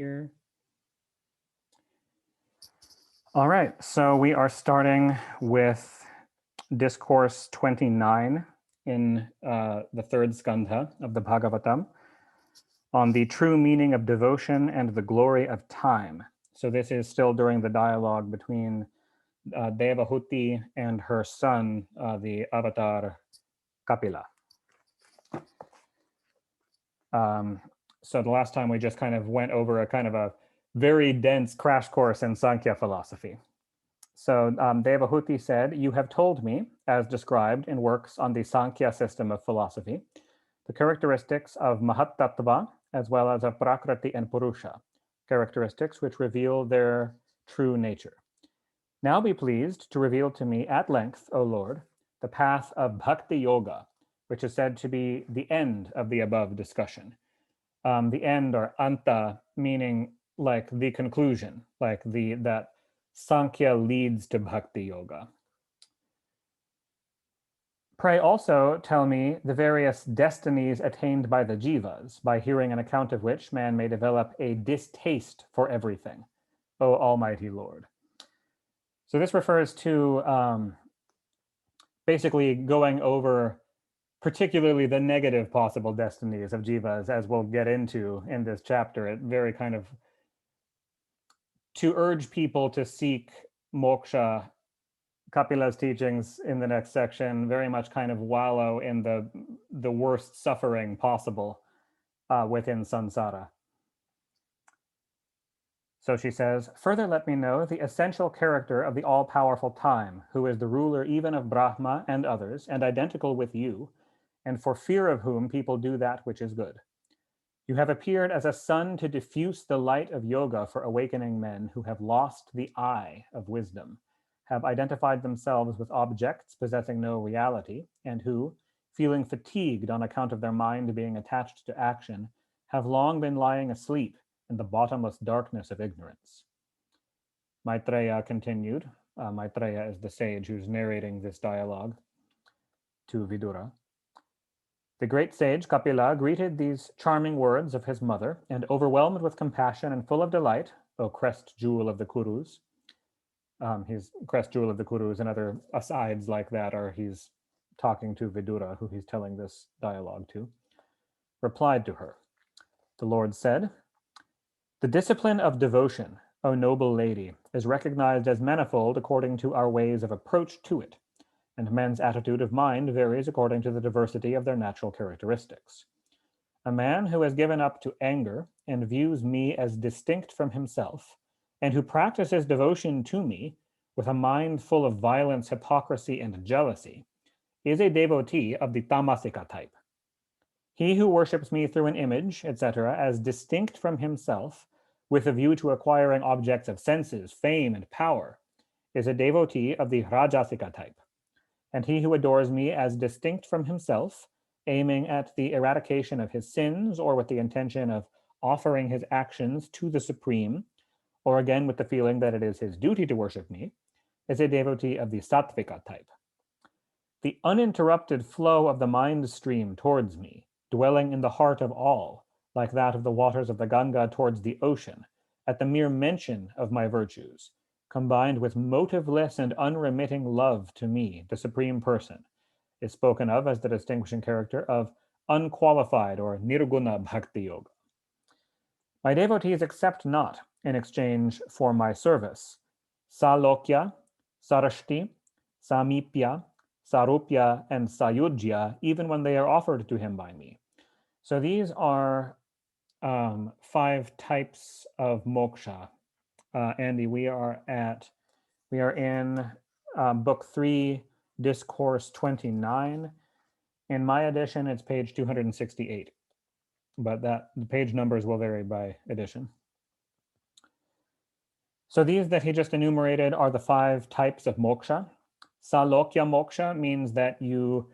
here. All right, so we are starting with Discourse 29 in the third skandha of the Bhagavatam on the true meaning of devotion and the glory of time. So this is still during the dialogue between Devahuti and her son, the avatar Kapila. So the last time we just kind of went over a kind of a very dense crash course in Sankhya philosophy. So Devahuti said, "You have told me, as described in works on the Sankhya system of philosophy, the characteristics of Mahat-tattva as well as of Prakriti and Purusha, characteristics which reveal their true nature. Now be pleased to reveal to me at length, O Lord, the path of Bhakti Yoga, which is said to be the end of the above discussion." The end, or anta, meaning like the conclusion, like that Sankhya leads to Bhakti Yoga. Pray also tell me the various destinies attained by the jivas, by hearing an account of which man may develop a distaste for everything, O Almighty Lord. So this refers to basically going over particularly the negative possible destinies of jivas, as we'll get into in this chapter. It very kind of to urge people to seek moksha. Kapila's teachings in the next section very much kind of wallow in the worst suffering possible within samsara. So she says, "Further let me know the essential character of the all-powerful time, who is the ruler even of Brahma and others, and identical with you, and for fear of whom people do that which is good. You have appeared as a sun to diffuse the light of yoga for awakening men who have lost the eye of wisdom, have identified themselves with objects possessing no reality, and who, feeling fatigued on account of their mind being attached to action, have long been lying asleep in the bottomless darkness of ignorance." Maitreya continued. Maitreya is the sage who's narrating this dialogue to Vidura. The great sage Kapila greeted these charming words of his mother, and overwhelmed with compassion and full of delight, O crest jewel of the Kurus, his crest jewel of the Kurus and other asides like that are he's talking to Vidura, who he's telling this dialogue to, replied to her. The Lord said, "The discipline of devotion, O noble lady, is recognized as manifold according to our ways of approach to it, and men's attitude of mind varies according to the diversity of their natural characteristics. A man who has given up to anger and views me as distinct from himself, and who practices devotion to me with a mind full of violence, hypocrisy, and jealousy, is a devotee of the tamasika type. He who worships me through an image, etc., as distinct from himself, with a view to acquiring objects of senses, fame, and power, is a devotee of the rajasika type. And he who adores me as distinct from himself, aiming at the eradication of his sins, or with the intention of offering his actions to the Supreme, or again with the feeling that it is his duty to worship me, is a devotee of the sattvika type. The uninterrupted flow of the mind stream towards me, dwelling in the heart of all, like that of the waters of the Ganga towards the ocean, at the mere mention of my virtues, combined with motiveless and unremitting love to me, the Supreme Person, is spoken of as the distinguishing character of unqualified or nirguna bhakti yoga. My devotees accept not, in exchange for my service, Salokya, Sarashti, Samipya, Sarupya, and Sayujya, even when they are offered to him by me. So these are 5 types of moksha. Andy, we are in book 3, Discourse 29. In my edition, it's page 268, but the page numbers will vary by edition. So these that he just enumerated are the 5 types of moksha. Salokya moksha means that you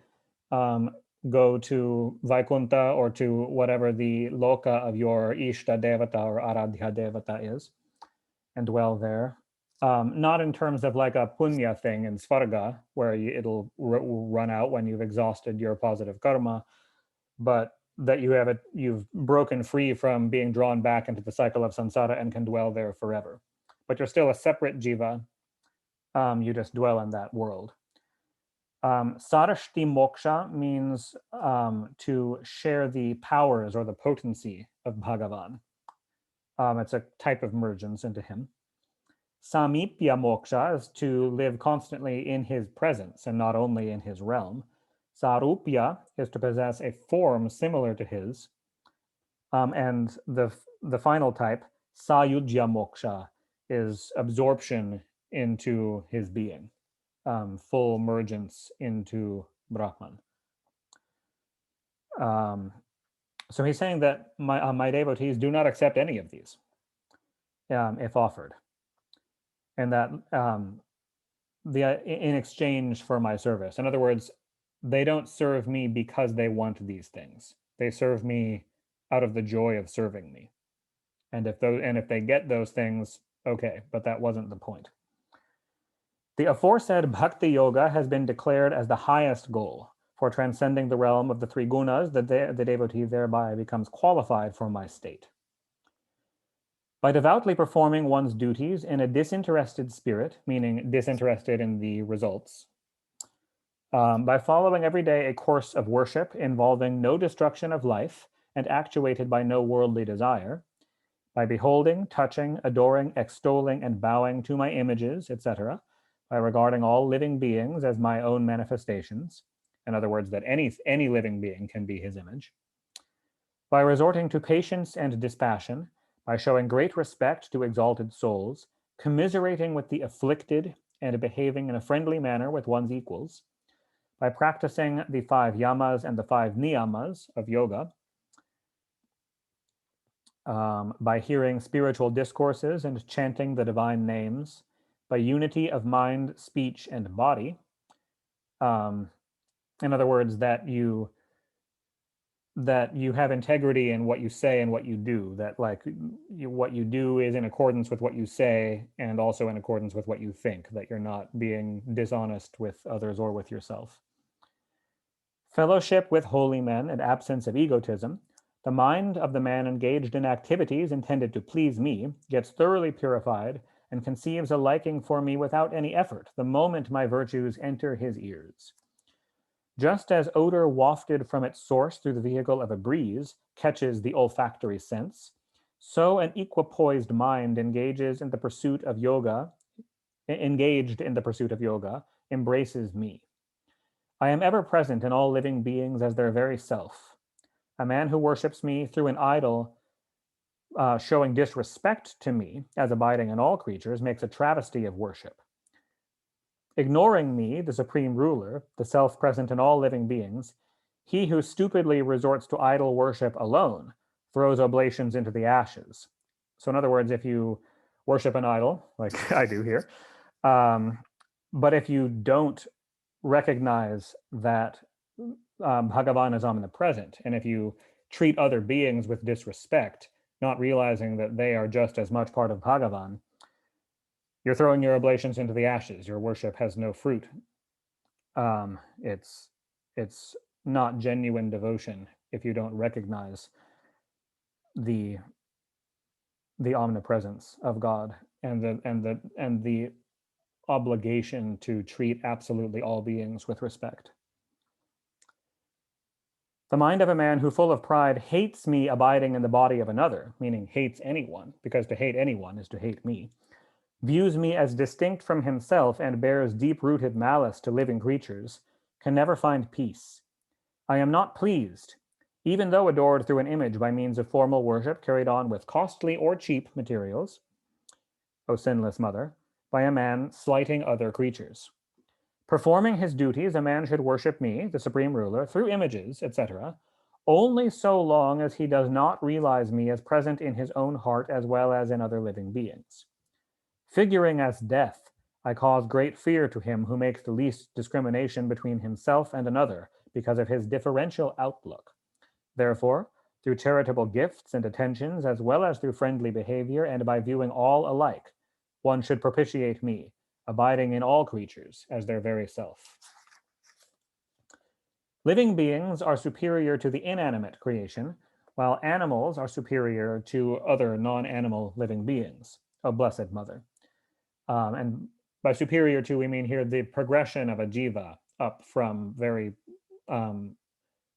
go to Vaikunta or to whatever the loka of your Ishta Devata or Aradhya Devata is, and dwell there. Not in terms of like a punya thing in Svarga, where it'll run out when you've exhausted your positive karma, but that you've broken free from being drawn back into the cycle of samsara and can dwell there forever. But you're still a separate jiva. You just dwell in that world. Sarashti moksha means to share the powers or the potency of Bhagavan. It's a type of mergence into him. Samipya moksha is to live constantly in his presence and not only in his realm. Sarupya is to possess a form similar to his. And the final type, sayujya moksha, is absorption into his being, full mergence into Brahman. So he's saying that my devotees do not accept any of these if offered, and that in exchange for my service. In other words, they don't serve me because they want these things. They serve me out of the joy of serving me. And if they get those things, okay, but that wasn't the point. The aforesaid bhakti yoga has been declared as the highest goal. For transcending the realm of the three gunas, the devotee thereby becomes qualified for my state. By devoutly performing one's duties in a disinterested spirit, meaning disinterested in the results, by following every day a course of worship involving no destruction of life and actuated by no worldly desire, by beholding, touching, adoring, extolling, and bowing to my images, etc., by regarding all living beings as my own manifestations, in other words, that any living being can be his image, by resorting to patience and dispassion, by showing great respect to exalted souls, commiserating with the afflicted, and behaving in a friendly manner with one's equals, by practicing the 5 yamas and the 5 niyamas of yoga, by hearing spiritual discourses and chanting the divine names, by unity of mind, speech, and body. In other words, that you have integrity in what you say and what you do, that what you do is in accordance with what you say and also in accordance with what you think, that you're not being dishonest with others or with yourself. Fellowship with holy men and absence of egotism. The mind of the man engaged in activities intended to please me gets thoroughly purified and conceives a liking for me without any effort the moment my virtues enter his ears. Just as odor wafted from its source through the vehicle of a breeze catches the olfactory sense, so an equipoised mind engaged in the pursuit of yoga embraces me. I am ever present in all living beings as their very self. A man who worships me through an idol showing disrespect to me as abiding in all creatures makes a travesty of worship. Ignoring me, the supreme ruler, the self present in all living beings, he who stupidly resorts to idol worship alone throws oblations into the ashes. So in other words, if you worship an idol, like I do here, but if you don't recognize that Bhagavan is omnipresent, and if you treat other beings with disrespect, not realizing that they are just as much part of Bhagavan, you're throwing your oblations into the ashes. Your worship has no fruit. It's not genuine devotion if you don't recognize the omnipresence of God and the obligation to treat absolutely all beings with respect. The mind of a man who, full of pride, hates me abiding in the body of another, meaning hates anyone, because to hate anyone is to hate me, views me as distinct from himself and bears deep-rooted malice to living creatures, can never find peace. I am not pleased, even though adored through an image by means of formal worship carried on with costly or cheap materials, O sinless mother, by a man slighting other creatures. Performing his duties, a man should worship me, the supreme ruler, through images, etc., only so long as he does not realize me as present in his own heart as well as in other living beings. Figuring as death, I cause great fear to him who makes the least discrimination between himself and another because of his differential outlook. Therefore, through charitable gifts and attentions, as well as through friendly behavior and by viewing all alike, one should propitiate me, abiding in all creatures as their very self. Living beings are superior to the inanimate creation, while animals are superior to other non-animal living beings. O Blessed Mother. And by superior to, we mean here the progression of a jiva up from very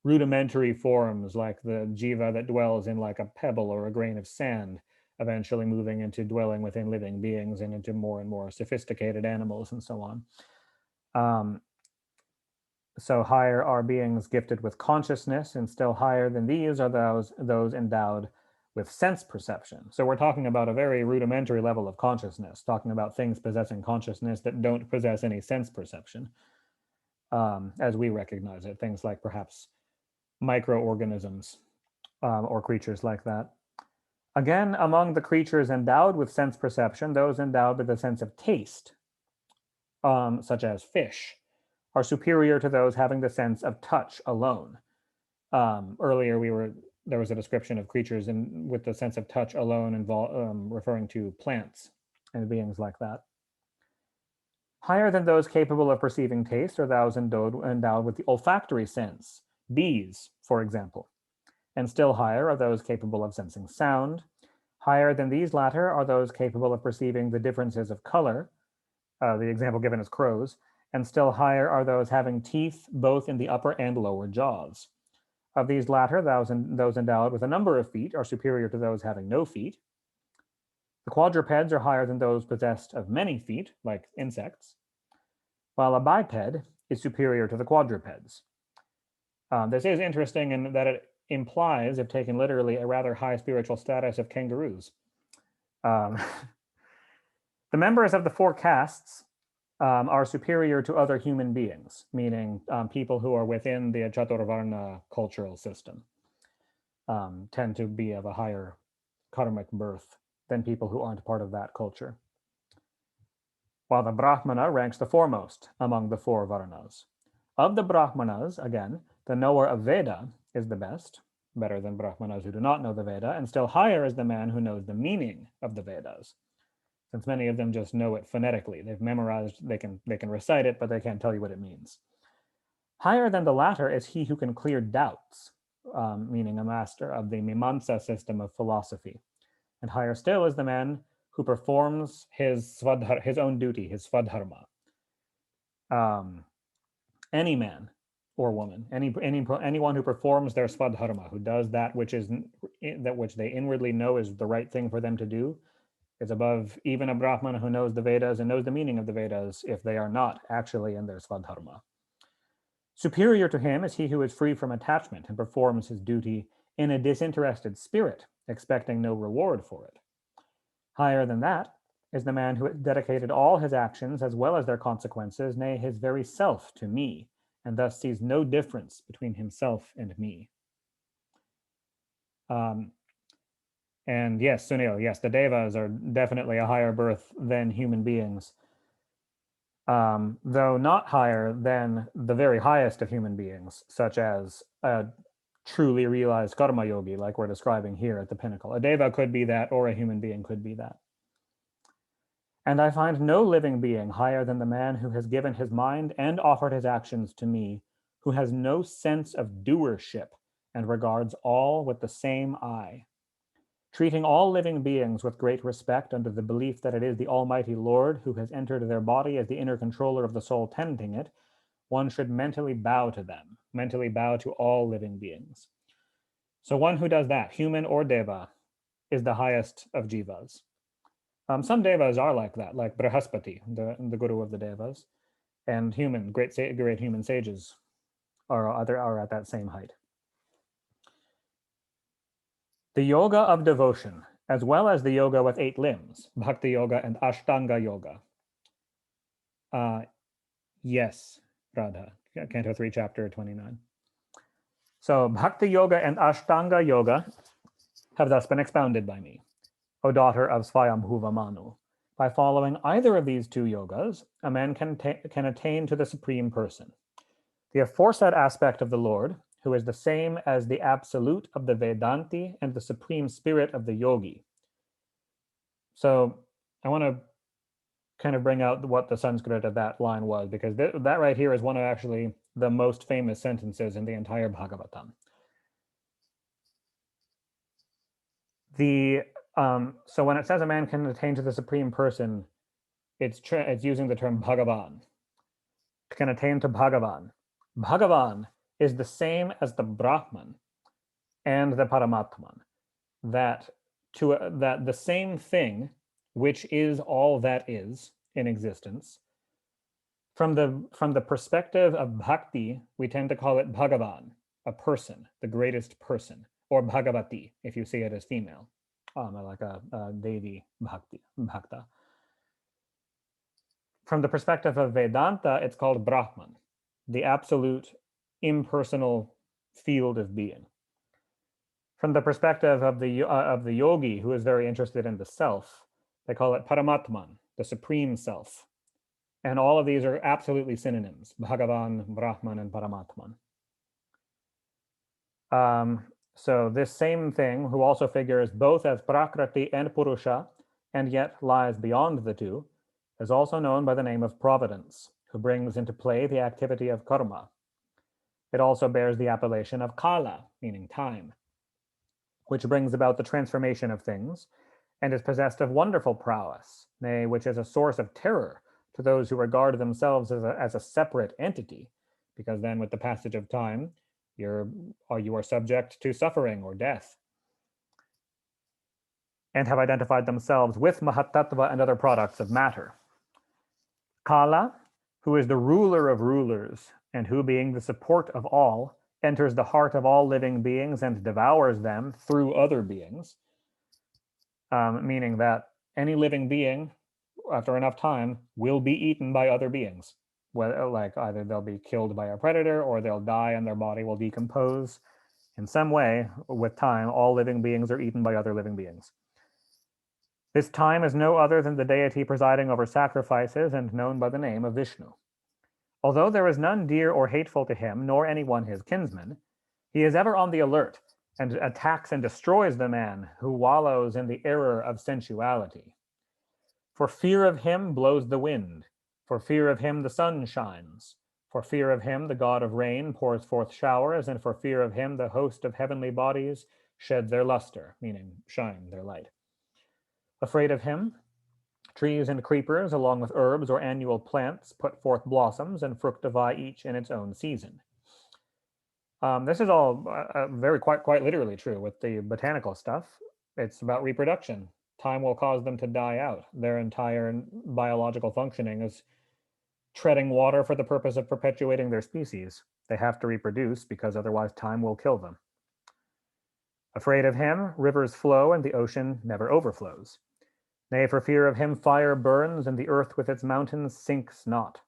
rudimentary forms like the jiva that dwells in like a pebble or a grain of sand, eventually moving into dwelling within living beings and into more and more sophisticated animals and so on. So higher are beings gifted with consciousness, and still higher than these are those endowed with sense perception. So we're talking about a very rudimentary level of consciousness, talking about things possessing consciousness that don't possess any sense perception, as we recognize it, things like perhaps microorganisms or creatures like that. Again, among the creatures endowed with sense perception, those endowed with a sense of taste, such as fish, are superior to those having the sense of touch alone. Earlier, there was a description of creatures with the sense of touch alone, referring to plants and beings like that. Higher than those capable of perceiving taste are those endowed with the olfactory sense, bees, for example. And still higher are those capable of sensing sound. Higher than these latter are those capable of perceiving the differences of color. The example given is crows. And still higher are those having teeth both in the upper and lower jaws. Of these latter, those endowed with a number of feet are superior to those having no feet. The quadrupeds are higher than those possessed of many feet, like insects, while a biped is superior to the quadrupeds. This is interesting in that it implies, if taken literally, a rather high spiritual status of kangaroos. The members of the four castes are superior to other human beings, meaning people who are within the Chaturvarna cultural system tend to be of a higher karmic birth than people who aren't part of that culture. While the Brahmana ranks the foremost among the four Varnas. Of the Brahmanas, again, the knower of Veda is the best, better than Brahmanas who do not know the Veda, and still higher is the man who knows the meaning of the Vedas, since many of them just know it phonetically. They've memorized, they can recite it, but they can't tell you what it means. Higher than the latter is he who can clear doubts, meaning a master of the Mimamsa system of philosophy. And higher still is the man who performs his own duty, his svadharma. Any man or woman, anyone who performs their svadharma, who does that which they inwardly know is the right thing for them to do, is above even a Brahmana who knows the Vedas and knows the meaning of the Vedas if they are not actually in their svadharma. Superior to him is he who is free from attachment and performs his duty in a disinterested spirit, expecting no reward for it. Higher than that is the man who has dedicated all his actions as well as their consequences, nay, his very self, to me, and thus sees no difference between himself and me. And yes, Sunil, yes, the Devas are definitely a higher birth than human beings, though not higher than the very highest of human beings, such as a truly realized karma yogi, like we're describing here at the pinnacle. A Deva could be that, or a human being could be that. And I find no living being higher than the man who has given his mind and offered his actions to me, who has no sense of doership and regards all with the same eye. Treating all living beings with great respect under the belief that it is the Almighty Lord who has entered their body as the inner controller of the soul tending it, one should mentally bow to them, mentally bow to all living beings. So one who does that, human or Deva, is the highest of Jivas. Some Devas are like that, like Brihaspati, the guru of the Devas, and great human sages are at that same height. The yoga of devotion, as well as the yoga with 8 limbs, Bhakti Yoga and Ashtanga Yoga. Yes, Radha, Canto 3, Chapter 29. So Bhakti Yoga and Ashtanga Yoga have thus been expounded by me, O daughter of Swayambhuva Manu. By following either of these 2 yogas, a man can attain to the Supreme Person. The aforesaid aspect of the Lord, who is the same as the absolute of the Vedanti and the supreme spirit of the yogi. So I want to kind of bring out what the Sanskrit of that line was, because that right here is one of actually the most famous sentences in the entire Bhagavatam. So when it says a man can attain to the Supreme Person, it's using the term Bhagavan. Can attain to Bhagavan. Bhagavan is the same as the Brahman and the Paramatman. That the same thing, which is all that is in existence, from the perspective of bhakti, we tend to call it Bhagavan, a person, the greatest person, or Bhagavati if you see it as female, like a Devi Bhakta. From the perspective of Vedanta, it's called Brahman, the absolute impersonal field of being. From the perspective of the yogi, who is very interested in the self, they call it Paramatman, the supreme self. And all of these are absolutely synonyms: Bhagavan, Brahman, and Paramatman. So this same thing, who also figures both as Prakriti and Purusha, and yet lies beyond the two, is also known by the name of Providence, who brings into play the activity of karma. It also bears the appellation of Kala, meaning time, which brings about the transformation of things, and is possessed of wonderful prowess, nay, which is a source of terror to those who regard themselves as a separate entity, because then with the passage of time, you are subject to suffering or death, and have identified themselves with Mahatattva and other products of matter. Kala, who is the ruler of rulers, and who, being the support of all, enters the heart of all living beings and devours them through other beings, meaning that any living being, after enough time, will be eaten by other beings. Like either they'll be killed by a predator, or they'll die and their body will decompose. In some way, with time, all living beings are eaten by other living beings. This time is no other than the deity presiding over sacrifices and known by the name of Vishnu. Although there is none dear or hateful to him, nor anyone his kinsman, he is ever on the alert and attacks and destroys the man who wallows in the error of sensuality. For fear of him blows the wind, for fear of him the sun shines, for fear of him the god of rain pours forth showers, and for fear of him the host of heavenly bodies shed their luster, meaning shine their light. Afraid of him, trees and creepers, along with herbs or annual plants, put forth blossoms and fructify each in its own season. This is all very quite literally true with the botanical stuff. It's about reproduction. Time will cause them to die out. Their entire biological functioning is treading water for the purpose of perpetuating their species. They have to reproduce because otherwise time will kill them. Afraid of him, rivers flow and the ocean never overflows. Nay, for fear of him fire burns and the earth with its mountains sinks not.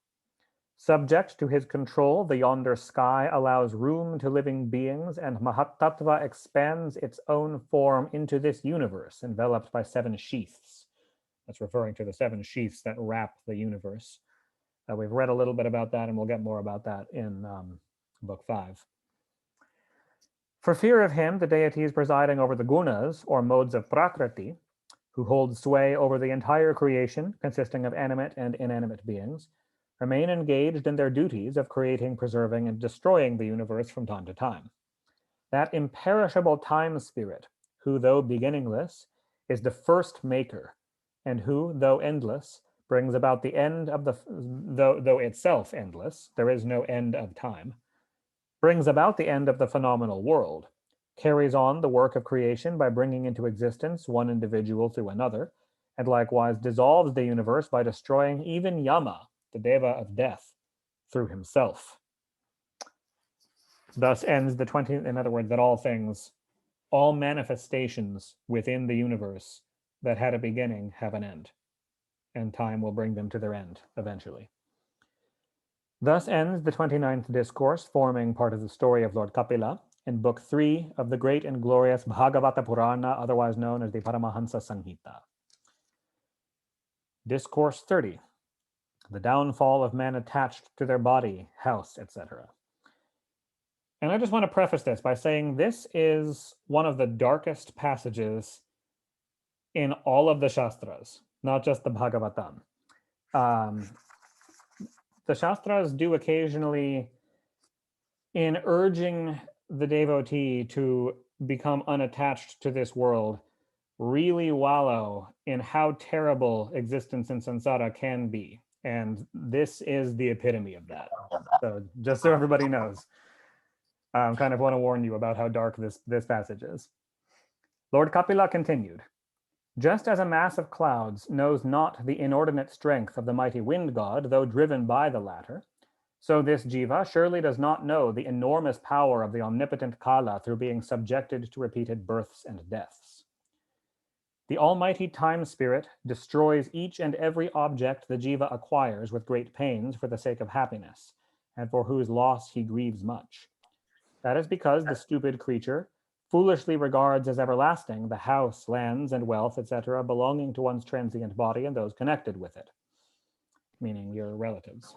Subject to his control, the yonder sky allows room to living beings, and Mahatattva expands its own form into this universe, enveloped by 7 sheaths. That's referring to the 7 sheaths that wrap the universe. We've read a little bit about that, and we'll get more about that in Book 5. For fear of him, the deities presiding over the gunas, or modes of Prakriti, who hold sway over the entire creation, consisting of animate and inanimate beings, remain engaged in their duties of creating, preserving, and destroying the universe from time to time. That imperishable time spirit, who, though beginningless, is the first maker, and who, though endless, brings about the end of though itself endless, there is no end of time, brings about the end of the phenomenal world, carries on the work of creation by bringing into existence one individual through another, and likewise dissolves the universe by destroying even Yama, the deva of death, through himself. Thus ends the 20, in other words, that all things, all manifestations within the universe that had a beginning have an end, and time will bring them to their end eventually. Thus ends the 29th discourse, forming part of the story of Lord Kapila, in Book 3 of the great and glorious Bhagavata Purana, otherwise known as the Paramahansa Samhita. Discourse 30, the downfall of man attached to their body, house, etc. And I just want to preface this by saying this is one of the darkest passages in all of the Shastras, not just the Bhagavatam. The Shastras do occasionally, in urging the devotee to become unattached to this world, really wallow in how terrible existence in samsara can be. And this is the epitome of that. So just so everybody knows, I kind of want to warn you about how dark this passage is. Lord Kapila continued, just as a mass of clouds knows not the inordinate strength of the mighty wind god, though driven by the latter, so this jiva surely does not know the enormous power of the omnipotent Kala through being subjected to repeated births and deaths. The almighty time spirit destroys each and every object the jiva acquires with great pains for the sake of happiness, and for whose loss he grieves much. That is because the stupid creature foolishly regards as everlasting the house, lands, and wealth, etc., belonging to one's transient body and those connected with it, meaning your relatives.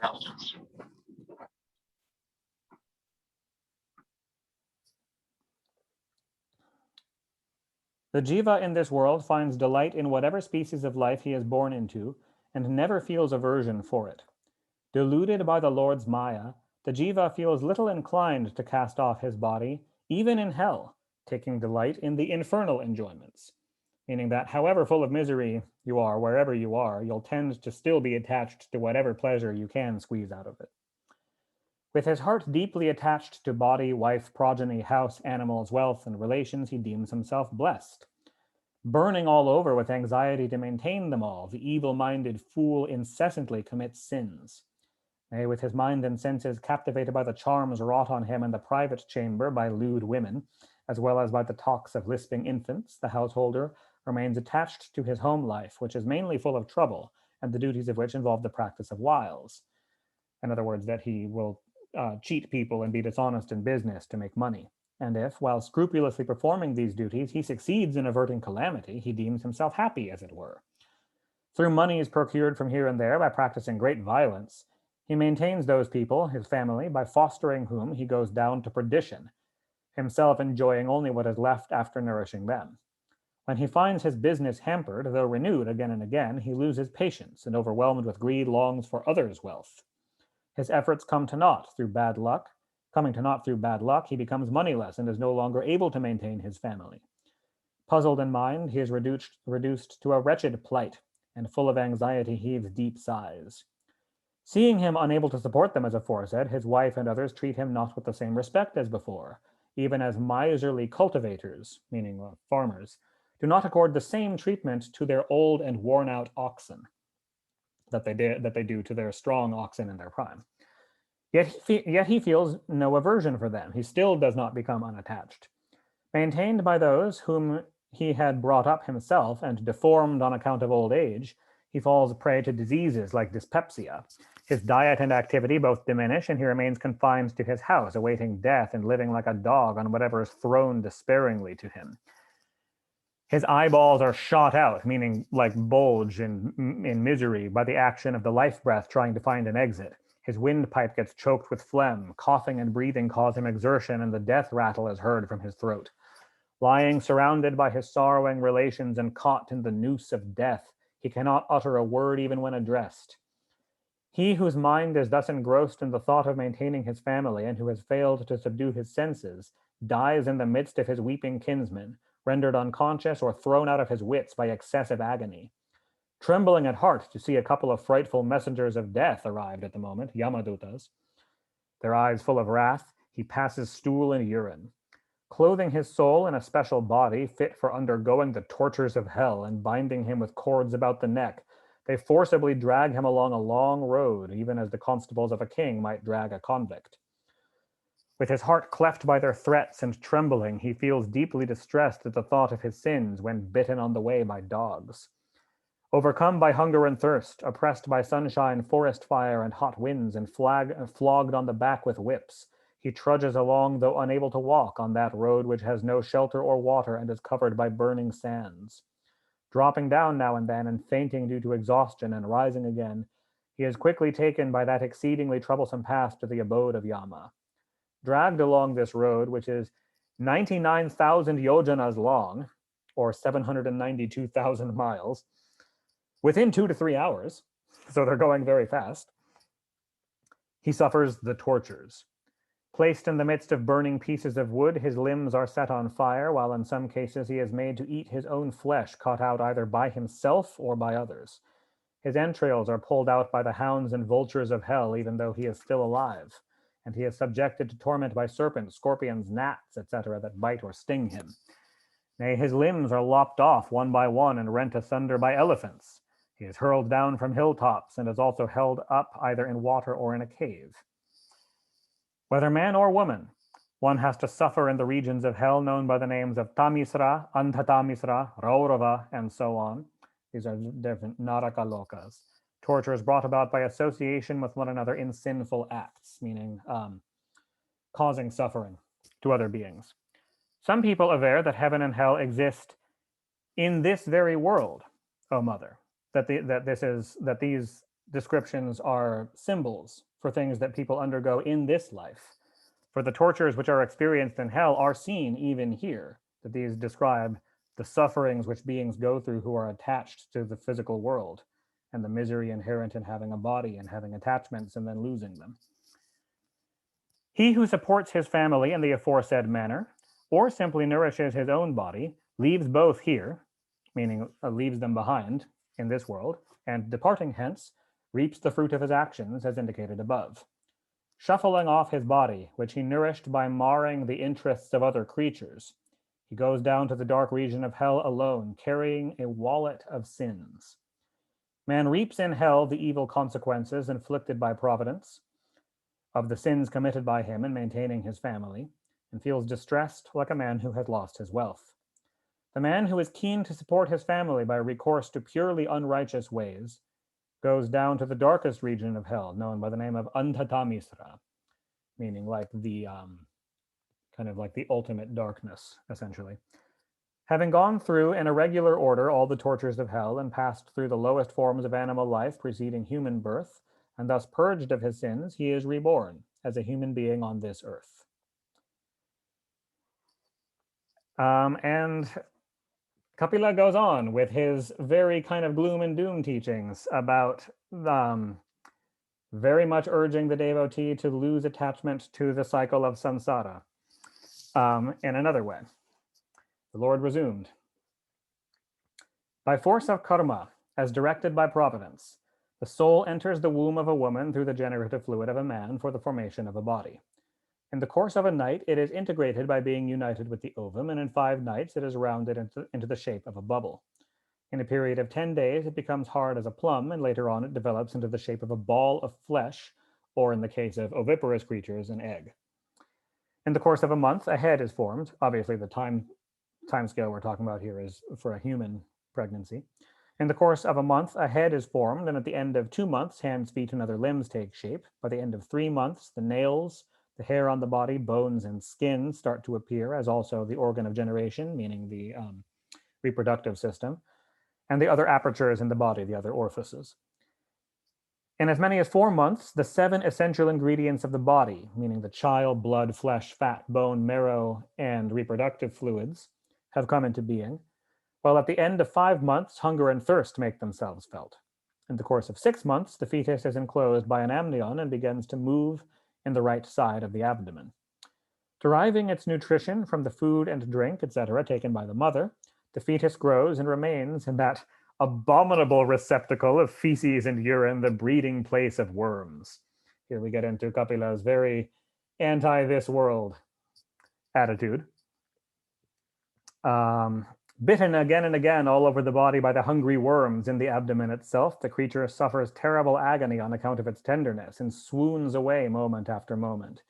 The jiva in this world finds delight in whatever species of life he is born into, and never feels aversion for it. Deluded by the Lord's Maya, the jiva feels little inclined to cast off his body, even in hell, taking delight in the infernal enjoyments, meaning that however full of misery you are, wherever you are, you'll tend to still be attached to whatever pleasure you can squeeze out of it. With his heart deeply attached to body, wife, progeny, house, animals, wealth, and relations, he deems himself blessed. Burning all over with anxiety to maintain them all, the evil-minded fool incessantly commits sins. Nay, with his mind and senses captivated by the charms wrought on him in the private chamber by lewd women, as well as by the talks of lisping infants, the householder remains attached to his home life, which is mainly full of trouble, and the duties of which involve the practice of wiles. In other words, that he will cheat people and be dishonest in business to make money. And if, while scrupulously performing these duties, he succeeds in averting calamity, he deems himself happy, as it were. Through moneys procured from here and there by practicing great violence, he maintains those people, his family, by fostering whom he goes down to perdition, himself enjoying only what is left after nourishing them. When he finds his business hampered, though renewed again and again, he loses patience and, overwhelmed with greed, longs for others' wealth. His efforts come to naught through bad luck. Coming to naught through bad luck, he becomes moneyless and is no longer able to maintain his family. Puzzled in mind, he is reduced to a wretched plight, and full of anxiety heaves deep sighs. Seeing him unable to support them as aforesaid, his wife and others treat him not with the same respect as before, even as miserly cultivators, meaning farmers, do not accord the same treatment to their old and worn-out oxen that they do to their strong oxen in their prime. Yet he feels no aversion for them. He still does not become unattached. Maintained by those whom he had brought up himself and deformed on account of old age, he falls prey to diseases like dyspepsia. His diet and activity both diminish, and he remains confined to his house, awaiting death and living like a dog on whatever is thrown despairingly to him. His eyeballs are shot out, meaning like bulge in misery, by the action of the life breath trying to find an exit. His windpipe gets choked with phlegm. Coughing and breathing cause him exertion, and the death rattle is heard from his throat. Lying surrounded by his sorrowing relations and caught in the noose of death, he cannot utter a word even when addressed. He whose mind is thus engrossed in the thought of maintaining his family, and who has failed to subdue his senses, dies in the midst of his weeping kinsmen, rendered unconscious or thrown out of his wits by excessive agony. Trembling at heart to see a couple of frightful messengers of death arrived at the moment, Yamadutas. Their eyes full of wrath, he passes stool and urine. Clothing his soul in a special body fit for undergoing the tortures of hell and binding him with cords about the neck, they forcibly drag him along a long road, even as the constables of a king might drag a convict. With his heart cleft by their threats and trembling, he feels deeply distressed at the thought of his sins when bitten on the way by dogs. Overcome by hunger and thirst, oppressed by sunshine, forest fire, and hot winds, and flogged on the back with whips, he trudges along, though unable to walk, on that road which has no shelter or water and is covered by burning sands. Dropping down now and then and fainting due to exhaustion and rising again, he is quickly taken by that exceedingly troublesome path to the abode of Yama. Dragged along this road, which is 99,000 yojanas long, or 792,000 miles, within 2 to 3 hours, so they're going very fast. He suffers the tortures. Placed in the midst of burning pieces of wood, his limbs are set on fire, while in some cases he is made to eat his own flesh, caught out either by himself or by others. His entrails are pulled out by the hounds and vultures of hell, even though he is still alive, and he is subjected to torment by serpents, scorpions, gnats, etc., that bite or sting him. Nay, his limbs are lopped off one by one and rent asunder by elephants. He is hurled down from hilltops and is also held up either in water or in a cave. Whether man or woman, one has to suffer in the regions of hell known by the names of Tamisra, Anthatamisra, Raurava, and so on. These are different Naraka lokas. Tortures brought about by association with one another in sinful acts, meaning causing suffering to other beings. Some people aver that heaven and hell exist in this very world, O Mother, that these descriptions are symbols for things that people undergo in this life. For the tortures which are experienced in hell are seen even here, that these describe the sufferings which beings go through who are attached to the physical world, and the misery inherent in having a body and having attachments and then losing them. He who supports his family in the aforesaid manner, or simply nourishes his own body, leaves both here, meaning leaves them behind in this world, and departing hence, reaps the fruit of his actions as indicated above. Shuffling off his body, which he nourished by marring the interests of other creatures, he goes down to the dark region of hell alone, carrying a wallet of sins. Man reaps in hell the evil consequences inflicted by providence of the sins committed by him in maintaining his family, and feels distressed like a man who has lost his wealth. The man who is keen to support his family by recourse to purely unrighteous ways goes down to the darkest region of hell, known by the name of Anthatamisra, meaning like the kind of like the ultimate darkness, essentially. Having gone through in a regular order all the tortures of hell and passed through the lowest forms of animal life preceding human birth, and thus purged of his sins, he is reborn as a human being on this earth. And Kapila goes on with his very kind of gloom and doom teachings about very much urging the devotee to lose attachment to the cycle of samsara. In another way, the Lord resumed. By force of karma, as directed by providence, the soul enters the womb of a woman through the generative fluid of a man for the formation of a body. In the course of a night, it is integrated by being united with the ovum, and in 5 nights, it is rounded into the shape of a bubble. In a period of 10 days, it becomes hard as a plum, and later on, it develops into the shape of a ball of flesh, or in the case of oviparous creatures, an egg. In the course of a month, a head is formed. Obviously, the time scale we're talking about here is for a human pregnancy. In the course of a month, a head is formed, and at the end of 2 months, hands, feet, and other limbs take shape. By the end of 3 months, the nails, the hair on the body, bones, and skin start to appear, as also the organ of generation, meaning the reproductive system, and the other apertures in the body, the other orifices. In as many as 4 months, the 7 essential ingredients of the body, meaning the chyle, blood, flesh, fat, bone, marrow, and reproductive fluids, have come into being, while at the end of 5 months, hunger and thirst make themselves felt. In the course of 6 months, the fetus is enclosed by an amnion and begins to move in the right side of the abdomen. Deriving its nutrition from the food and drink, etc., taken by the mother, the fetus grows and remains in that abominable receptacle of feces and urine, the breeding place of worms. Here we get into Kapila's very anti-this world attitude. Bitten again and again all over the body by the hungry worms in the abdomen itself, the creature suffers terrible agony on account of its tenderness and swoons away moment after moment.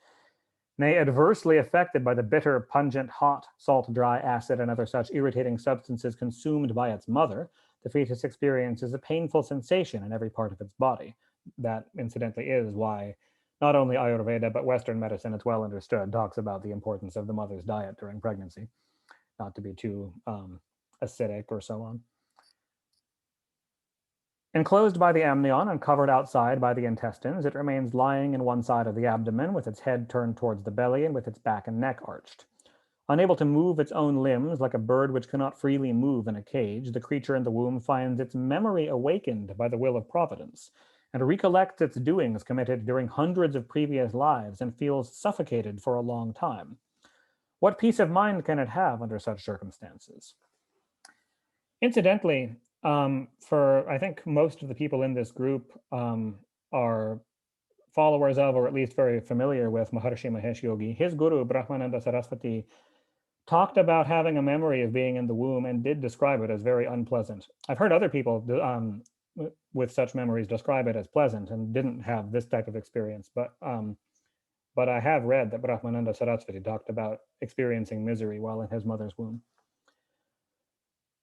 Nay, adversely affected by the bitter, pungent, hot, salt, dry, acid, and other such irritating substances consumed by its mother, the fetus experiences a painful sensation in every part of its body. That, incidentally, is why not only Ayurveda, but Western medicine, it's well understood, talks about the importance of the mother's diet during pregnancy, not to be too acidic or so on. Enclosed by the amnion and covered outside by the intestines, it remains lying in one side of the abdomen with its head turned towards the belly and with its back and neck arched. Unable to move its own limbs like a bird which cannot freely move in a cage, the creature in the womb finds its memory awakened by the will of Providence, and recollects its doings committed during hundreds of previous lives and feels suffocated for a long time. What peace of mind can it have under such circumstances? Incidentally, for I think most of the people in this group are followers of, or at least very familiar with, Maharishi Mahesh Yogi. His guru, Brahmananda Saraswati, talked about having a memory of being in the womb and did describe it as very unpleasant. I've heard other people with such memories describe it as pleasant and didn't have this type of experience, but I have read that Brahmananda Saraswati talked about experiencing misery while in his mother's womb.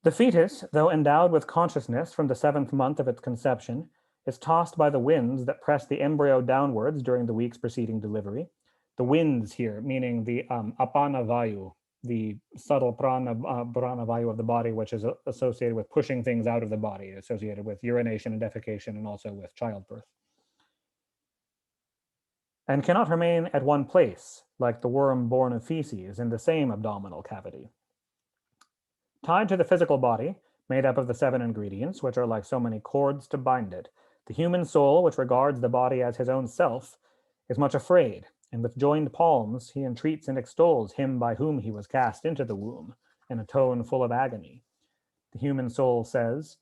The fetus, though endowed with consciousness from the 7th month of its conception, is tossed by the winds that press the embryo downwards during the weeks preceding delivery. The winds here, meaning the apana vayu, the subtle prana vayu of the body, which is associated with pushing things out of the body, associated with urination and defecation, and also with childbirth. And cannot remain at one place, like the worm born of feces in the same abdominal cavity. Tied to the physical body, made up of the 7 ingredients, which are like so many cords to bind it, the human soul, which regards the body as his own self, is much afraid, and with joined palms he entreats and extols him by whom he was cast into the womb, in a tone full of agony. The human soul says,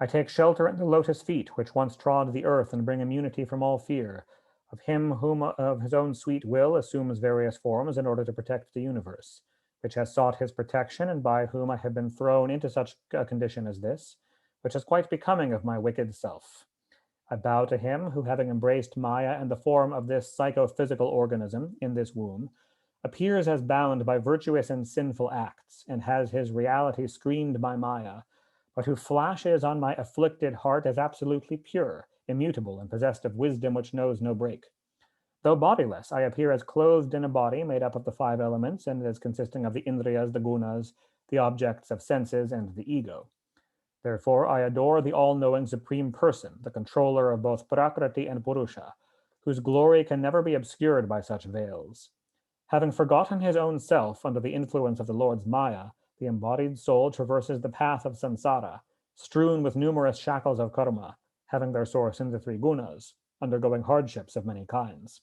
I take shelter in the lotus feet, which once trod the earth and bring immunity from all fear, of him whom of his own sweet will assumes various forms in order to protect the universe, which has sought his protection, and by whom I have been thrown into such a condition as this, which is quite becoming of my wicked self. I bow to him who, having embraced Maya in the form of this psychophysical organism in this womb, appears as bound by virtuous and sinful acts, and has his reality screened by Maya, but who flashes on my afflicted heart as absolutely pure, immutable, and possessed of wisdom which knows no break. Though bodiless, I appear as clothed in a body made up of the 5 elements, and as consisting of the indriyas, the gunas, the objects of senses, and the ego. Therefore, I adore the all-knowing Supreme Person, the controller of both Prakriti and Purusha, whose glory can never be obscured by such veils. Having forgotten his own self under the influence of the Lord's Maya, the embodied soul traverses the path of samsara, strewn with numerous shackles of karma, having their source in the 3 gunas, undergoing hardships of many kinds.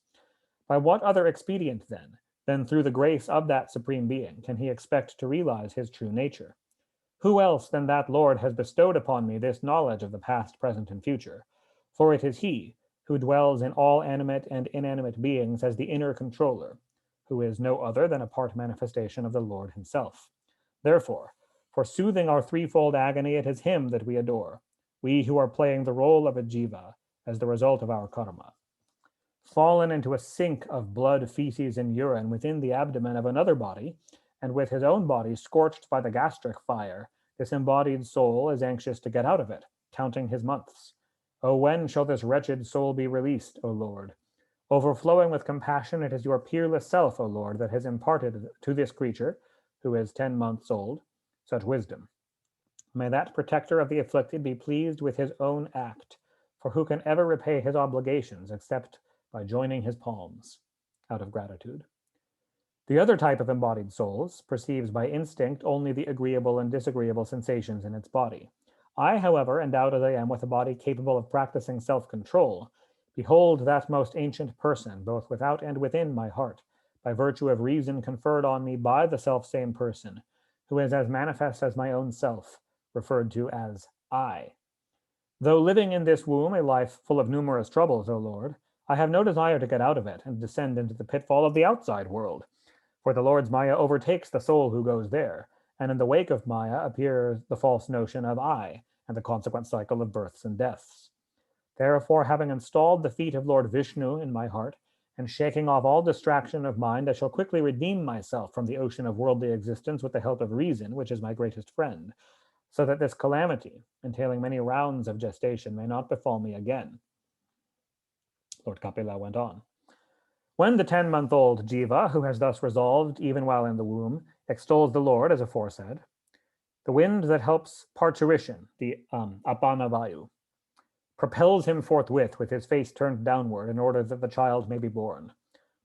By what other expedient, then, than through the grace of that Supreme Being, can he expect to realize his true nature? Who else than that Lord has bestowed upon me this knowledge of the past, present, and future? For it is he who dwells in all animate and inanimate beings as the inner controller, who is no other than a part manifestation of the Lord himself. Therefore, for soothing our threefold agony, it is him that we adore, we who are playing the role of a jiva as the result of our karma. Fallen into a sink of blood, feces, and urine within the abdomen of another body, and with his own body scorched by the gastric fire, this embodied soul is anxious to get out of it, counting his months. Oh, when shall this wretched soul be released, O Lord? Overflowing with compassion, it is your peerless self, O Lord, that has imparted to this creature, who is 10 months old, such wisdom. May that protector of the afflicted be pleased with his own act, for who can ever repay his obligations except by joining his palms, out of gratitude. The other type of embodied souls perceives by instinct only the agreeable and disagreeable sensations in its body. I, however, endowed as I am with a body capable of practicing self-control, behold that most ancient person, both without and within my heart, by virtue of reason conferred on me by the self-same person, who is as manifest as my own self, referred to as I. Though living in this womb a life full of numerous troubles, O Lord, I have no desire to get out of it and descend into the pitfall of the outside world. For the Lord's Maya overtakes the soul who goes there, and in the wake of Maya appears the false notion of I, and the consequent cycle of births and deaths. Therefore, having installed the feet of Lord Vishnu in my heart, and shaking off all distraction of mind, I shall quickly redeem myself from the ocean of worldly existence with the help of reason, which is my greatest friend, so that this calamity, entailing many rounds of gestation, may not befall me again. Lord Kapila went on. When the 10-month-old Jiva, who has thus resolved, even while in the womb, extols the Lord, as aforesaid, the wind that helps parturition, the apana vayu, propels him forthwith with his face turned downward in order that the child may be born.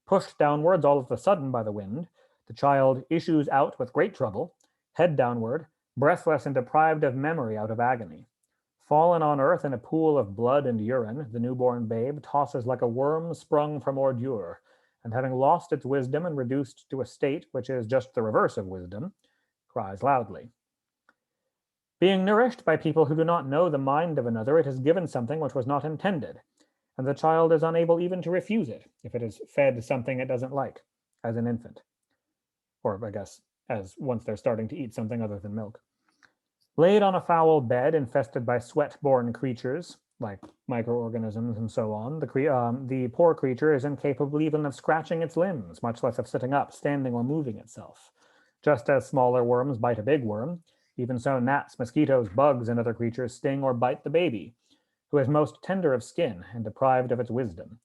Pushed downwards all of a sudden by the wind, The child issues out with great trouble, head downward, breathless and deprived of memory out of agony. Fallen on earth in a pool of blood and urine, the newborn babe tosses like a worm sprung from ordure, and having lost its wisdom and reduced to a state which is just the reverse of wisdom, cries loudly. Being nourished by people who do not know the mind of another, it is given something which was not intended, and the child is unable even to refuse it if it is fed something it doesn't like, as an infant. Or, I guess, as once they're starting to eat something other than milk. Laid on a foul bed infested by sweat-borne creatures, like microorganisms and so on, the poor creature is incapable even of scratching its limbs, much less of sitting up, standing, or moving itself. Just as smaller worms bite a big worm, even so gnats, mosquitoes, bugs, and other creatures sting or bite the baby, who is most tender of skin and deprived of its wisdom.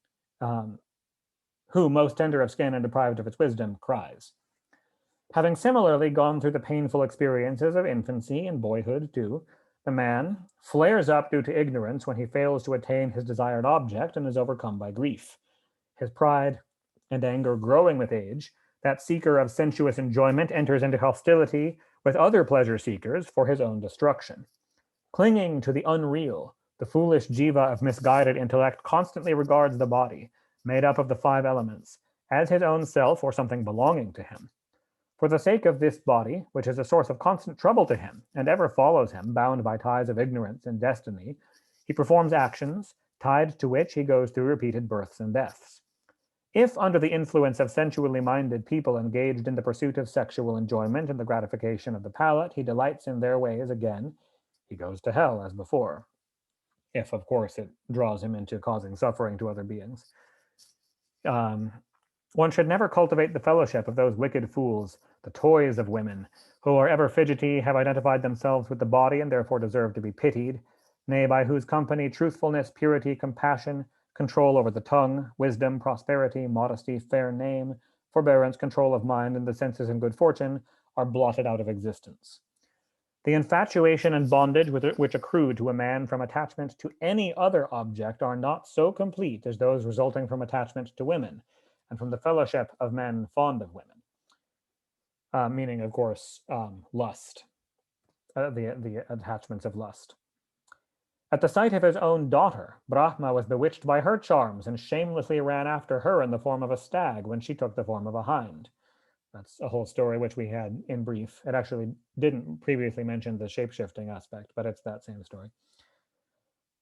Who, most tender of skin and deprived of its wisdom, cries. Having similarly gone through the painful experiences of infancy and boyhood too, the man flares up due to ignorance when he fails to attain his desired object and is overcome by grief. His pride and anger growing with age, that seeker of sensuous enjoyment enters into hostility with other pleasure seekers for his own destruction. Clinging to the unreal, the foolish jiva of misguided intellect constantly regards the body, made up of the 5 elements, as his own self or something belonging to him. For the sake of this body, which is a source of constant trouble to him, and ever follows him, bound by ties of ignorance and destiny, he performs actions, tied to which he goes through repeated births and deaths. If, under the influence of sensually minded people engaged in the pursuit of sexual enjoyment and the gratification of the palate, he delights in their ways again, he goes to hell as before. If, of course, it draws him into causing suffering to other beings. One should never cultivate the fellowship of those wicked fools, the toys of women, who are ever fidgety, have identified themselves with the body, and therefore deserve to be pitied, nay, by whose company truthfulness, purity, compassion, control over the tongue, wisdom, prosperity, modesty, fair name, forbearance, control of mind, and the senses and good fortune are blotted out of existence. The infatuation and bondage which accrue to a man from attachment to any other object are not so complete as those resulting from attachment to women, and from the fellowship of men fond of women. Meaning, of course, lust, the attachments of lust. At the sight of his own daughter, Brahma was bewitched by her charms and shamelessly ran after her in the form of a stag when she took the form of a hind. That's a whole story which we had in brief. It actually didn't previously mention the shapeshifting aspect, but it's that same story.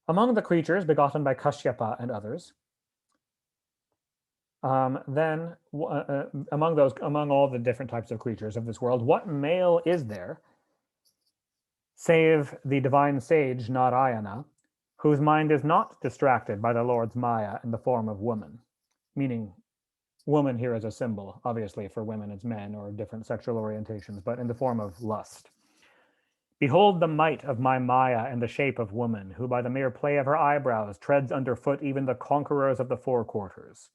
Among the creatures begotten by Kashyapa and others, among all the different types of creatures of this world, what male is there, save the divine sage Narayana, whose mind is not distracted by the Lord's Maya in the form of woman? Meaning, woman here is a symbol. Obviously, for women it's men or different sexual orientations, but in the form of lust. Behold the might of my Maya in the shape of woman, who by the mere play of her eyebrows treads underfoot even the conquerors of the 4 quarters.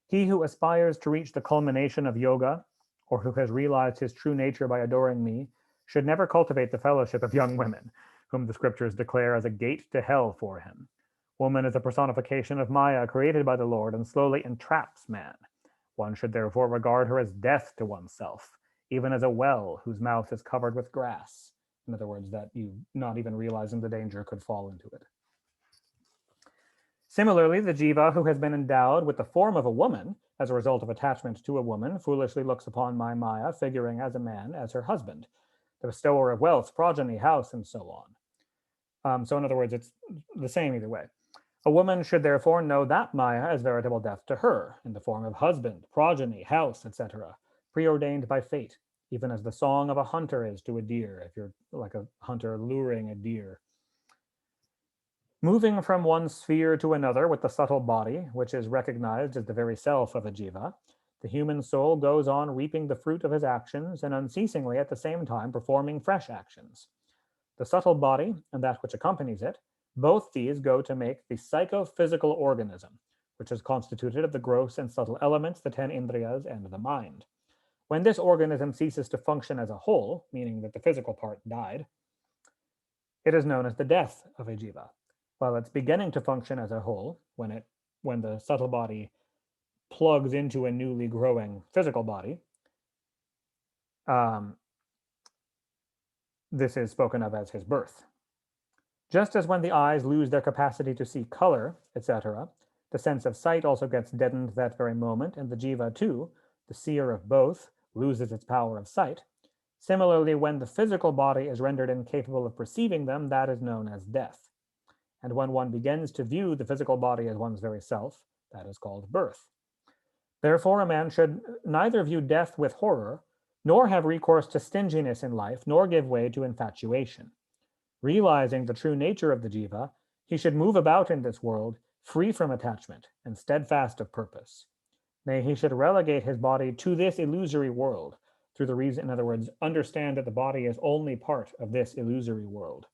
He who aspires to reach the culmination of yoga, or who has realized his true nature by adoring me, should never cultivate the fellowship of young women, whom the scriptures declare as a gate to hell for him. Woman is a personification of Maya created by the Lord and slowly entraps man. One should therefore regard her as death to oneself, even as a well whose mouth is covered with grass. In other words, that you, not even realizing the danger, could fall into it. Similarly, the jiva who has been endowed with the form of a woman as a result of attachment to a woman foolishly looks upon my Maya, figuring as a man, as her husband, the bestower of wealth, progeny, house, and so on. So in other words, it's the same either way. A woman should therefore know that Maya as veritable death to her, in the form of husband, progeny, house, etc., preordained by fate, even as the song of a hunter is to a deer, if you're like a hunter luring a deer. Moving from one sphere to another with the subtle body, which is recognized as the very self of a jiva, the human soul goes on reaping the fruit of his actions and unceasingly at the same time performing fresh actions. The subtle body and that which accompanies it, both these go to make the psychophysical organism, which is constituted of the gross and subtle elements, the 10 indriyas, and the mind. When this organism ceases to function as a whole, meaning that the physical part died, it is known as the death of a jiva. While it's beginning to function as a whole, when the subtle body plugs into a newly growing physical body, This is spoken of as his birth. Just as when the eyes lose their capacity to see color, etc., the sense of sight also gets deadened that very moment, and the jiva too, the seer of both, loses its power of sight. Similarly, when the physical body is rendered incapable of perceiving them, that is known as death. And when one begins to view the physical body as one's very self, that is called birth. Therefore, a man should neither view death with horror, nor have recourse to stinginess in life, nor give way to infatuation. Realizing the true nature of the jiva, he should move about in this world free from attachment and steadfast of purpose. Nay, he should relegate his body to this illusory world through the reason, in other words, understand that the body is only part of this illusory world.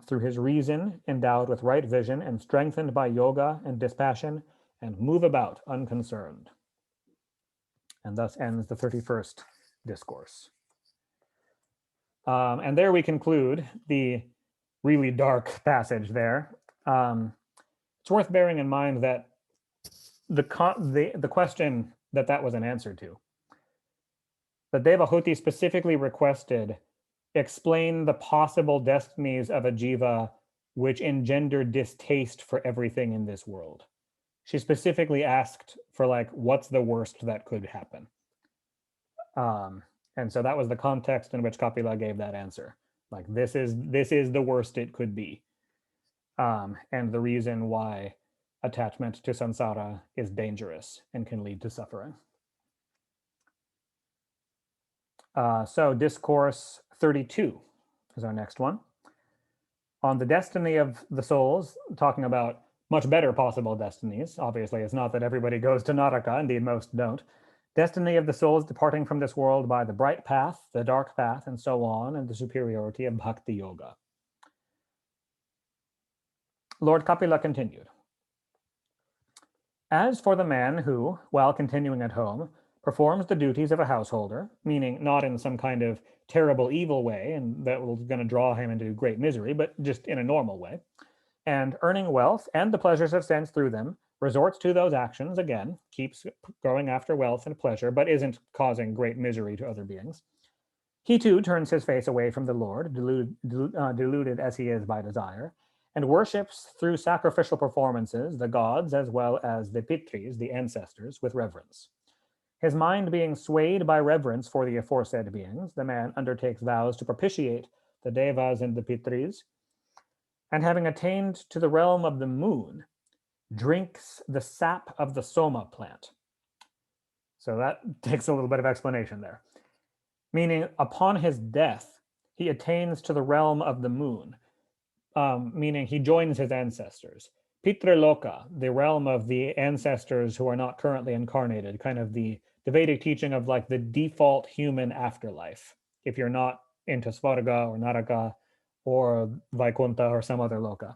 Through his reason, endowed with right vision and strengthened by yoga and dispassion, and move about unconcerned. And thus ends the 31st discourse. And there we conclude the really dark passage there. It's worth bearing in mind that the question that was an answer to, that Devahuti specifically requested, explain the possible destinies of a jiva which engender distaste for everything in this world. She specifically asked for, like, what's the worst that could happen? And so that was the context in which Kapila gave that answer. Like, this is the worst it could be. And the reason why attachment to samsara is dangerous and can lead to suffering. So Discourse 32 is our next one. On the destiny of the souls, talking about much better possible destinies. Obviously, it's not that everybody goes to Naraka, indeed most don't. Destiny of the souls departing from this world by the bright path, the dark path, and so on, and the superiority of bhakti yoga. Lord Kapila continued. As for the man who, while continuing at home, performs the duties of a householder, meaning not in some kind of terrible evil way, and that was going to draw him into great misery, but just in a normal way, and earning wealth and the pleasures of sense through them, resorts to those actions, again, keeps going after wealth and pleasure, but isn't causing great misery to other beings. He too turns his face away from the Lord, deluded as he is by desire, and worships through sacrificial performances the gods as well as the pitris, the ancestors, with reverence. His mind being swayed by reverence for the aforesaid beings, the man undertakes vows to propitiate the devas and the pitris, and having attained to the realm of the moon, drinks the sap of the soma plant. So that takes a little bit of explanation there. Meaning, upon his death, he attains to the realm of the moon, meaning he joins his ancestors. Pitraloka, the realm of the ancestors who are not currently incarnated, kind of the Vedic teaching of, like, the default human afterlife. If you're not into Svarga or Naraka or Vaikuntha or some other loka,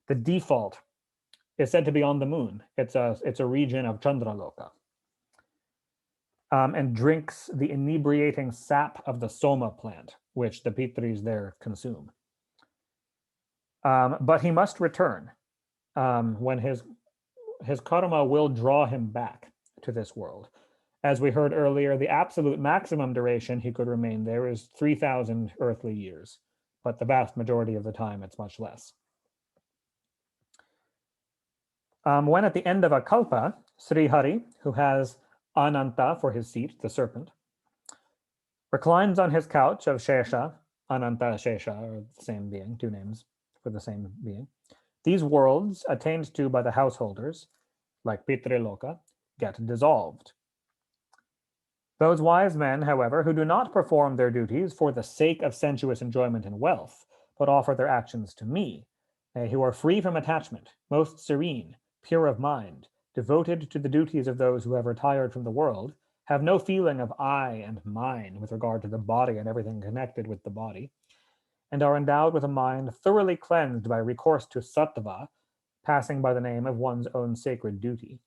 the default is said to be on the moon. It's a region of Chandraloka. And drinks the inebriating sap of the soma plant, which the pitris there consume. But he must return when his karma will draw him back to this world. As we heard earlier, the absolute maximum duration he could remain there is 3,000 earthly years, but the vast majority of the time it's much less. When at the end of a kalpa, Sri Hari, who has Ananta for his seat, the serpent, reclines on his couch of Shesha, Ananta, Shesha are the same being, two names for the same being. These worlds, attained to by the householders, like Pitriloka, get dissolved. Those wise men, however, who do not perform their duties for the sake of sensuous enjoyment and wealth, but offer their actions to me, who are free from attachment, most serene, pure of mind, devoted to the duties of those who have retired from the world, have no feeling of I and mine with regard to the body and everything connected with the body, and are endowed with a mind thoroughly cleansed by recourse to sattva, passing by the name of one's own sacred duty.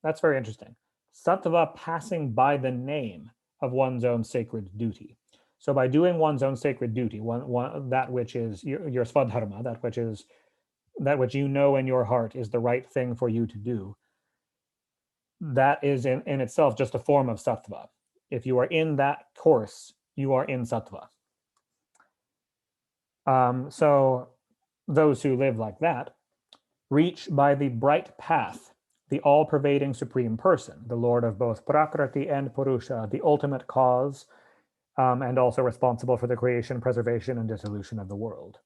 That's very interesting. Sattva passing by the name of one's own sacred duty. So by doing one's own sacred duty, that which is your svadharma, that which you know in your heart is the right thing for you to do, that is in itself just a form of sattva. If you are in that course, you are in sattva. So those who live like that reach by the bright path the all-pervading supreme person, the lord of both prakriti and purusha, the ultimate cause, and also responsible for the creation, preservation, and dissolution of the world.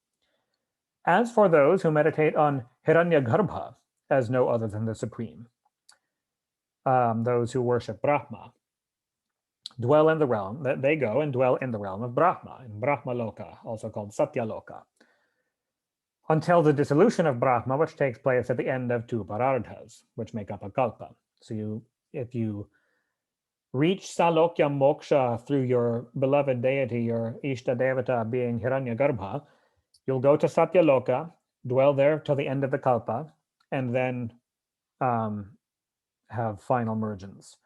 As for those who meditate on Hiranyagarbha as no other than the supreme, those who worship Brahma, dwell in the realm, that they go and dwell in the realm of Brahma, in Brahma Loka, also called Satya Loka, until the dissolution of Brahma, which takes place at the end of 2 parardhas, which make up a kalpa. So if you reach Salokya Moksha through your beloved deity, your Ishta Devata being Hiranyagarbha, you'll go to Satya Loka, dwell there till the end of the kalpa, and then have final mergence.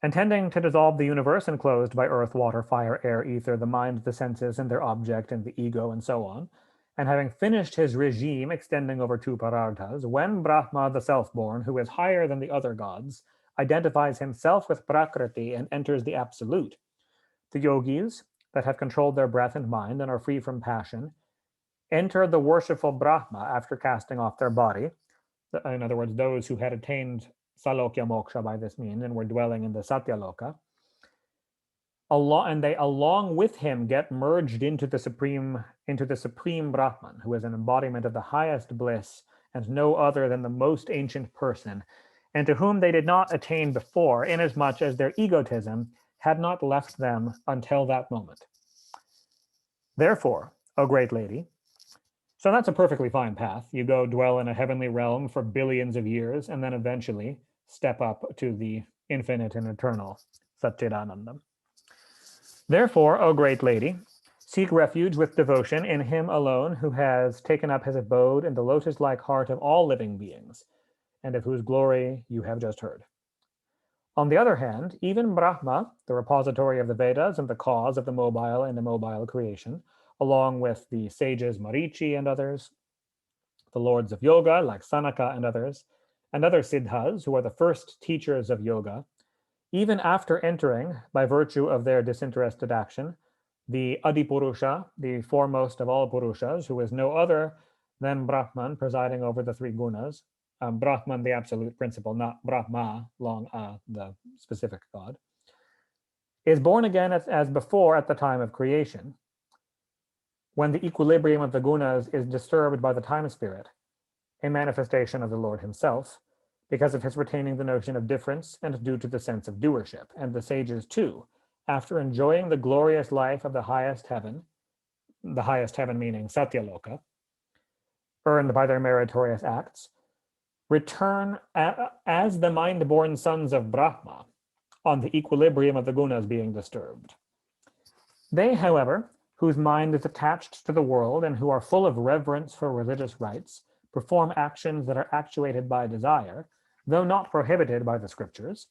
Intending to dissolve the universe enclosed by earth, water, fire, air, ether, the mind, the senses, and their object, and the ego, and so on, and having finished his regime extending over 2 parardhas, when Brahma, the self-born, who is higher than the other gods, identifies himself with Prakriti and enters the absolute, the yogis that have controlled their breath and mind and are free from passion enter the worshipful Brahma after casting off their body. In other words, those who had attained Salokya Moksha by this means and were dwelling in the Satya Loka, and they along with him get merged into the supreme Brahman, who is an embodiment of the highest bliss and no other than the most ancient person, and to whom they did not attain before, inasmuch as their egotism had not left them until that moment. Therefore, O great lady, so that's a perfectly fine path. You go dwell in a heavenly realm for billions of years, and then eventually step up to the infinite and eternal Satchidanandam. Therefore, O great lady, seek refuge with devotion in him alone who has taken up his abode in the lotus-like heart of all living beings, and of whose glory you have just heard. On the other hand, even Brahma, the repository of the Vedas and the cause of the mobile and immobile creation, along with the sages Marichi and others, the lords of yoga like Sanaka and other siddhas who are the first teachers of yoga, even after entering, by virtue of their disinterested action, the Adipurusha, the foremost of all Purushas, who is no other than Brahman presiding over the 3 gunas, Brahman, the absolute principle, not Brahma, long the specific god, is born again as before at the time of creation, when the equilibrium of the gunas is disturbed by the time spirit, a manifestation of the Lord himself, because of his retaining the notion of difference and due to the sense of doership. And the sages too, after enjoying the glorious life of the highest heaven meaning Satyaloka, earned by their meritorious acts, return as the mind-born sons of Brahma, on the equilibrium of the gunas being disturbed. They, however, whose mind is attached to the world and who are full of reverence for religious rites, perform actions that are actuated by desire, though not prohibited by the scriptures,